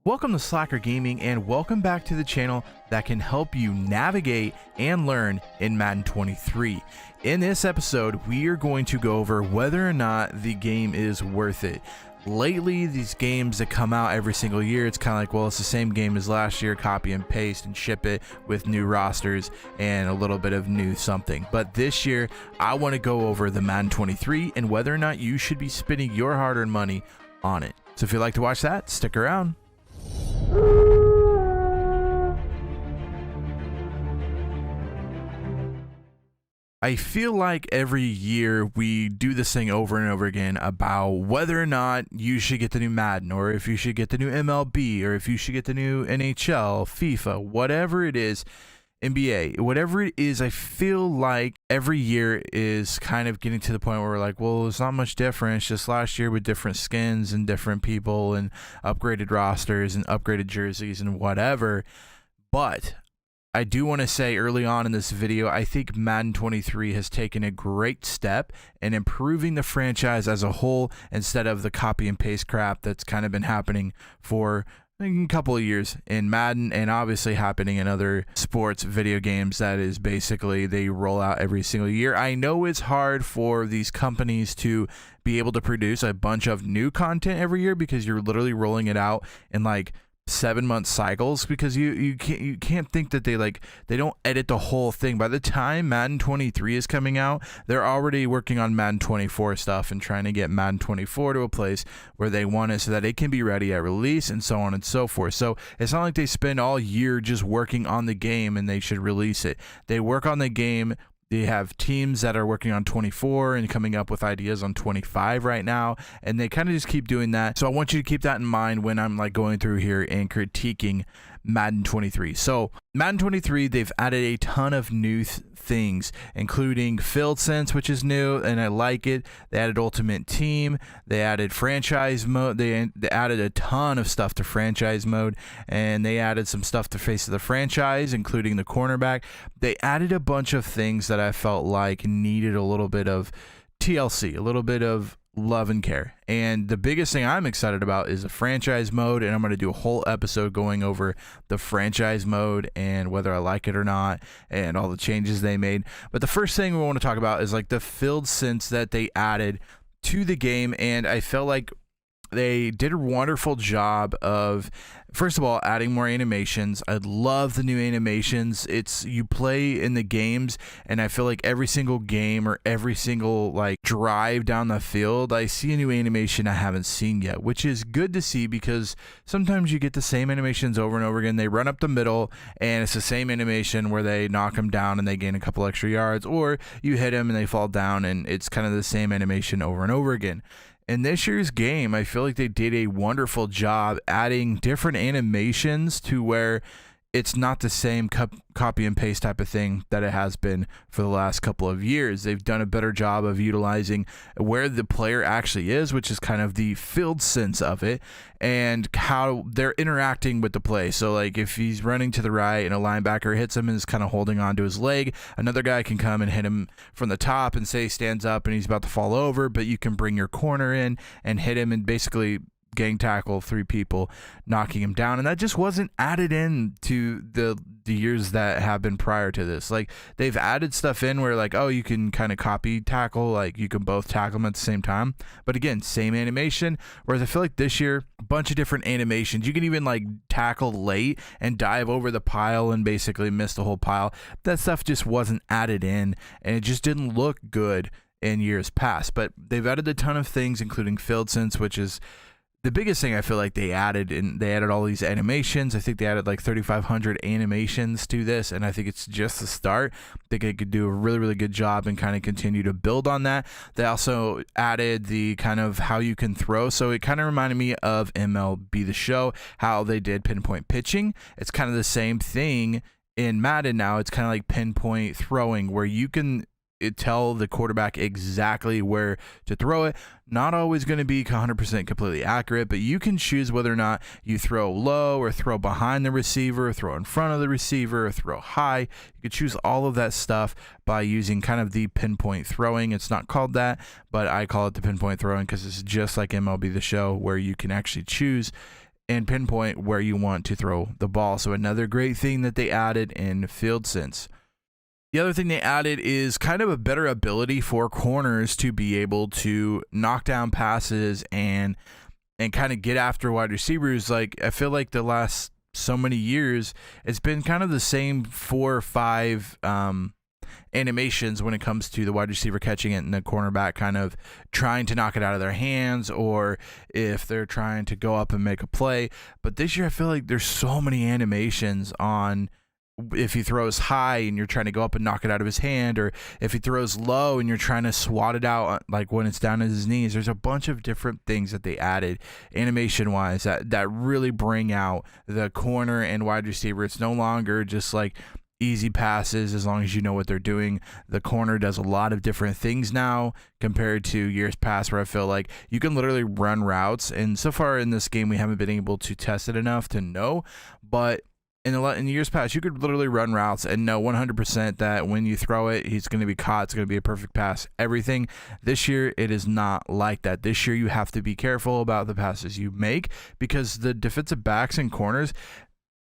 Welcome to Slacker Gaming and welcome back to the channel that can help you navigate and learn in Madden 23. In this episode, we are going to go over whether or not the game is worth it. Lately, these games that come out every single year, it's kind of like, well, it's the same game as last year, copy and paste and ship it with new rosters and a little bit of new something. But this year, I want to go over the Madden 23 and whether or not you should be spending your hard-earned money on it. So if you'd like to watch that, stick around. I feel like every year we do this thing over and over again about whether or not you should get the new Madden, or if you should get the new MLB, or if you should get the new NHL, FIFA, whatever it is, NBA, whatever it is. I feel like every year is kind of getting to the point where we're like, well, it's not much different. It's just last year with different skins and different people and upgraded rosters and upgraded jerseys and whatever. But I do want to say early on in this video, I think Madden 23 has taken a great step in improving the franchise as a whole instead of the copy and paste crap that's kind of been happening for a couple of years in Madden, and obviously happening in other sports video games. That is basically they roll out every single year. I know it's hard for these companies to be able to produce a bunch of new content every year because you're literally rolling it out in like 7-month cycles, because you can't think that they don't edit the whole thing. By the time Madden 23 is coming out, they're already working on Madden 24 stuff and trying to get Madden 24 to a place where they want it so that it can be ready at release and so on and so forth. So it's not like they spend all year just working on the game and they should release it. They work on the game. They have teams that are working on 24 and coming up with ideas on 25 right now, and they kind of just keep doing that. So I want you to keep that in mind when I'm like going through here and critiquing Madden 23. So Madden 23, they've added a ton of new things, including Field Sense, which is new and I like it. They added Ultimate Team. They added Franchise Mode. They added a ton of stuff to Franchise Mode, and they added some stuff to Face of the Franchise, including the cornerback. They added a bunch of things that I felt like needed a little bit of TLC, a little bit of love and care. And the biggest thing I'm excited about is the franchise mode, and I'm going to do a whole episode going over the franchise mode and whether I like it or not and all the changes they made. But the first thing we want to talk about is like the Field Sense that they added to the game, and I felt like they did a wonderful job of, first of all, adding more animations. I love the new animations. It's, you play in the games, and I feel like every single game or every single like drive down the field, I see a new animation I haven't seen yet, which is good to see, because sometimes you get the same animations over and over again. They run up the middle and it's the same animation where they knock them down and they gain a couple extra yards, or you hit them and they fall down and it's kind of the same animation over and over again. In this year's game, I feel like they did a wonderful job adding different animations to where it's not the same copy and paste type of thing that it has been for the last couple of years. They've done a better job of utilizing where the player actually is, which is kind of the field sense of it, and how they're interacting with the play. So like if he's running to the right and a linebacker hits him and is kind of holding on to his leg, another guy can come and hit him from the top and say he stands up and he's about to fall over, but you can bring your corner in and hit him and basically gang tackle 3 people, knocking him down. And that just wasn't added in to the years that have been prior to this. Like they've added stuff in where like, oh, you can kind of copy tackle, like you can both tackle them at the same time, but again, same animation. Whereas I feel like this year, a bunch of different animations. You can even like tackle late and dive over the pile and basically miss the whole pile. That stuff just wasn't added in, and it just didn't look good in years past. But they've added a ton of things, including Field Sense, which is the biggest thing I feel like they added. And they added all these animations. I think they added like 3,500 animations to this, and I think it's just the start. I think they could do a really, really good job and kind of continue to build on that. They also added the kind of how you can throw. So it kind of reminded me of MLB The Show, how they did pinpoint pitching. It's kind of the same thing in Madden now. It's kind of like pinpoint throwing, where you can tell the quarterback exactly where to throw it. Not always going to be 100% completely accurate, but you can choose whether or not you throw low or throw behind the receiver, or throw in front of the receiver, or throw high. You could choose all of that stuff by using kind of the pinpoint throwing. It's not called that, but I call it the pinpoint throwing because it's just like MLB The Show, where you can actually choose and pinpoint where you want to throw the ball. So another great thing that they added in field sense. The other thing they added is kind of a better ability for corners to be able to knock down passes and kind of get after wide receivers. Like, I feel like the last so many years, it's been kind of the same 4 or 5 animations when it comes to the wide receiver catching it and the cornerback kind of trying to knock it out of their hands, or if they're trying to go up and make a play. But this year I feel like there's so many animations on if he throws high and you're trying to go up and knock it out of his hand, or if he throws low and you're trying to swat it out like when it's down at his knees. There's a bunch of different things that they added animation wise that really bring out the corner and wide receiver. It's no longer just like easy passes as long as you know what they're doing. The corner does a lot of different things now compared to years past, where I feel like you can literally run routes, and so far in this game we haven't been able to test it enough to know, but in years past you could literally run routes and know 100% that when you throw it, he's going to be caught, it's going to be a perfect pass, everything. This year it is not like that. This year you have to be careful about the passes you make, because the defensive backs and corners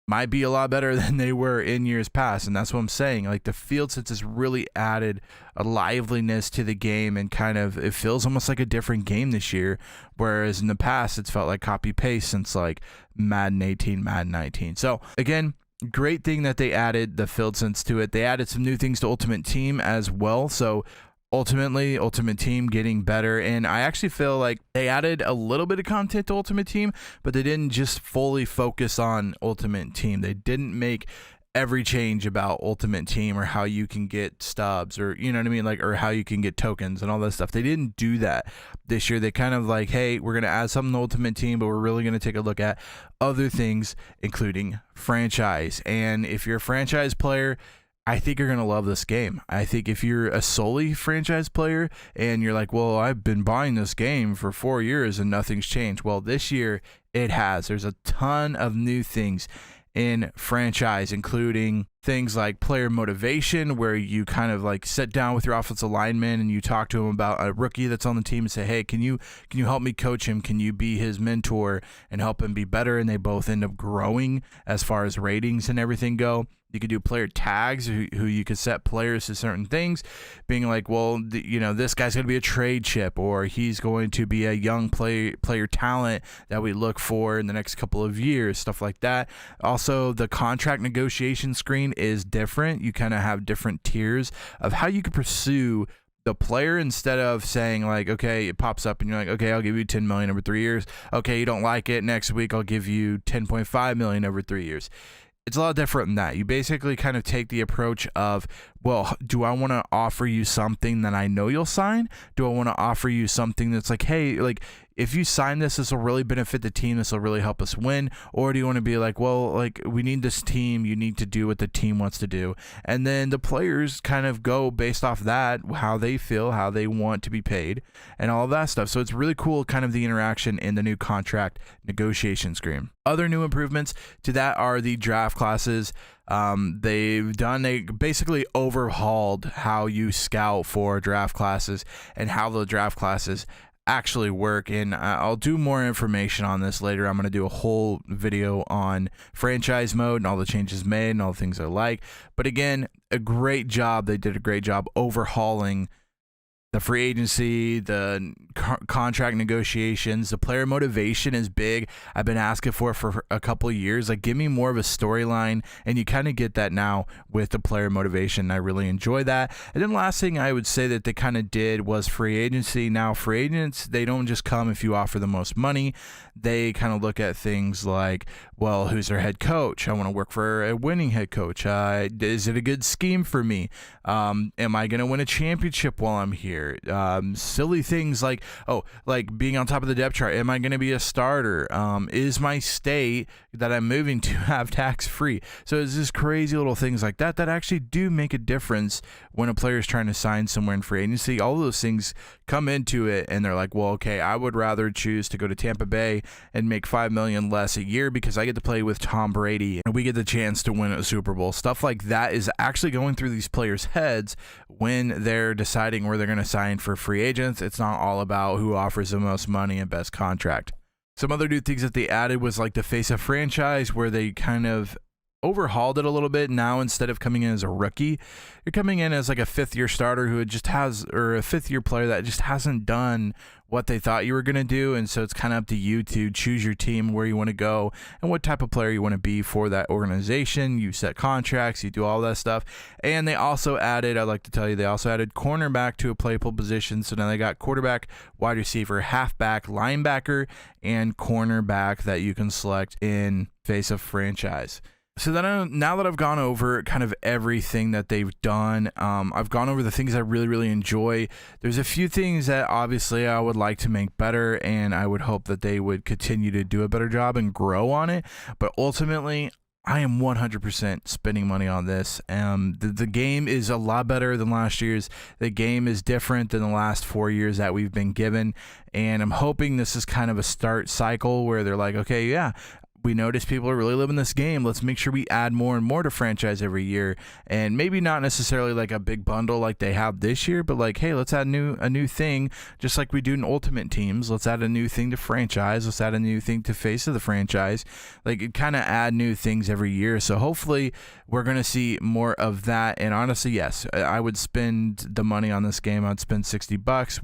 might be a lot better than they were in years past. And that's what I'm saying. Like, the field sense has really added a liveliness to the game, and kind of, it feels almost like a different game this year. Whereas in the past, it's felt like copy paste since like Madden 18, Madden 19. So again, great thing that they added the field sense to it. They added some new things to Ultimate Team as well. So ultimately, Ultimate Team getting better, and I actually feel like they added a little bit of content to Ultimate Team, but they didn't just fully focus on Ultimate Team. They didn't make every change about Ultimate Team, or how you can get stubs, or you know what I mean, like, or how you can get tokens and all that stuff. They didn't do that this year. They kind of like, hey, we're going to add something to Ultimate Team, but we're really going to take a look at other things, including franchise. And if you're a franchise player, I think you're going to love this game. I think if you're a solely franchise player and you're like, well, I've been buying this game for 4 years and nothing's changed. Well, this year it has. There's a ton of new things in franchise, including things like player motivation, where you kind of like sit down with your offensive lineman and you talk to him about a rookie that's on the team and say, hey, can you help me coach him? Can you be his mentor and help him be better? And they both end up growing as far as ratings and everything go. You could do player tags, who you could set players to certain things, being like, well, this guy's going to be a trade chip, or he's going to be a young player talent that we look for in the next couple of years, stuff like that. Also, the contract negotiation screen is different. You kind of have different tiers of how you could pursue the player, instead of saying like, okay, it pops up and you're like, okay, I'll give you 10 million over 3 years. Okay, you don't like it, next week I'll give you 10.5 million over 3 years. It's a lot different than that. You basically kind of take the approach of, well, do I want to offer you something that I know you'll sign? Do I want to offer you something that's like, hey, like, if you sign this will really benefit the team, this will really help us win? Or do you want to be like, well, like, we need this team, you need to do what the team wants to do? And then the players kind of go based off that, how they feel, how they want to be paid, and all of that stuff. So it's really cool, kind of the interaction in the new contract negotiation screen. Other new improvements to that are the draft classes. They basically overhauled how you scout for draft classes and how the draft classes actually work, and I'll do more information on this later. I'm going to do a whole video on franchise mode and all the changes made and all the things I like. But again, a great job. They did a great job overhauling the free agency, the contract negotiations. The player motivation is big. I've been asking for a couple of years. Like, give me more of a storyline, and you kind of get that now with the player motivation. I really enjoy that. And then last thing I would say that they kind of did was free agency. Now, free agents, they don't just come if you offer the most money. They kind of look at things like, well, who's their head coach? I want to work for a winning head coach. Is it a good scheme for me? Am I going to win a championship while I'm here? Silly things like, like being on top of the depth chart. Am I going to be a starter? Is my state that I'm moving to have tax free? So it's just crazy little things like that actually do make a difference when a player is trying to sign somewhere in free agency. All of those things come into it, and they're like, well, okay, I would rather choose to go to Tampa Bay and make $5 million less a year because I get to play with Tom Brady and we get the chance to win a Super Bowl. Stuff like that is actually going through these players' heads when they're deciding where they're going to sign for free agents. It's not all about who offers the most money and best contract. Some other new things that they added was like the face of franchise, where they kind of overhauled it a little bit. Now, instead of coming in as a rookie, you're coming in as like a 5th-year starter who just has, or a 5th-year player that just hasn't done what they thought you were going to do. And so it's kind of up to you to choose your team, where you want to go, and what type of player you want to be for that organization. You set contracts, you do all that stuff. And they also added, I'd like to tell you, they also added cornerback to a playable position. So now they got quarterback, wide receiver, halfback, linebacker, and cornerback that you can select in face of franchise. So then, now that I've gone over kind of everything that they've done, I've gone over the things I really, really enjoy. There's a few things that obviously I would like to make better, and I would hope that they would continue to do a better job and grow on it. But ultimately, I am 100% spending money on this. The game is a lot better than last year's. The game is different than the last 4 years that we've been given. And I'm hoping this is kind of a start cycle where they're like, okay, yeah, we notice people are really living this game. Let's make sure we add more and more to franchise every year. And maybe not necessarily like a big bundle like they have this year, but like, hey, let's add a new thing, just like we do in Ultimate Teams. Let's add a new thing to franchise. Let's add a new thing to face of the franchise. Like, kind of add new things every year. So hopefully we're going to see more of that. And honestly, yes, I would spend the money on this game. I'd spend $60,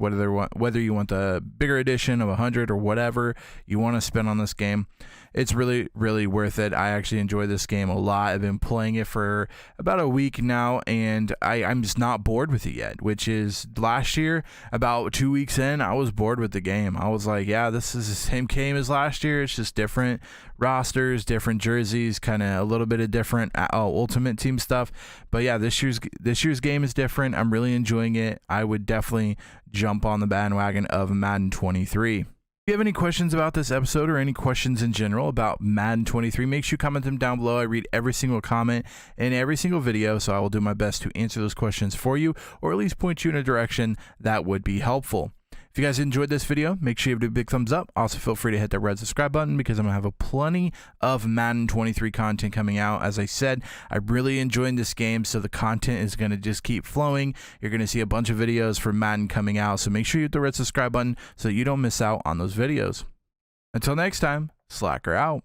whether you want the bigger edition of 100 or whatever you want to spend on this game. It's really, really worth it. I actually enjoy this game a lot. I've been playing it for about a week now, and I'm just not bored with it yet, which is last year, about 2 weeks in, I was bored with the game. I was like, yeah, this is the same game as last year. It's just different rosters, different jerseys, kind of a little bit of different Ultimate Team stuff. But yeah, this year's game is different. I'm really enjoying it. I would definitely jump on the bandwagon of Madden 23. If you have any questions about this episode or any questions in general about Madden 23, make sure you comment them down below. I read every single comment in every single video, so I will do my best to answer those questions for you, or at least point you in a direction that would be helpful. If you guys enjoyed this video, make sure you give it a big thumbs up. Also, feel free to hit that red subscribe button, because I'm going to have plenty of Madden 23 content coming out. As I said, I'm really enjoying this game, so the content is going to just keep flowing. You're going to see a bunch of videos for Madden coming out, so make sure you hit the red subscribe button so you don't miss out on those videos. Until next time, Slacker out.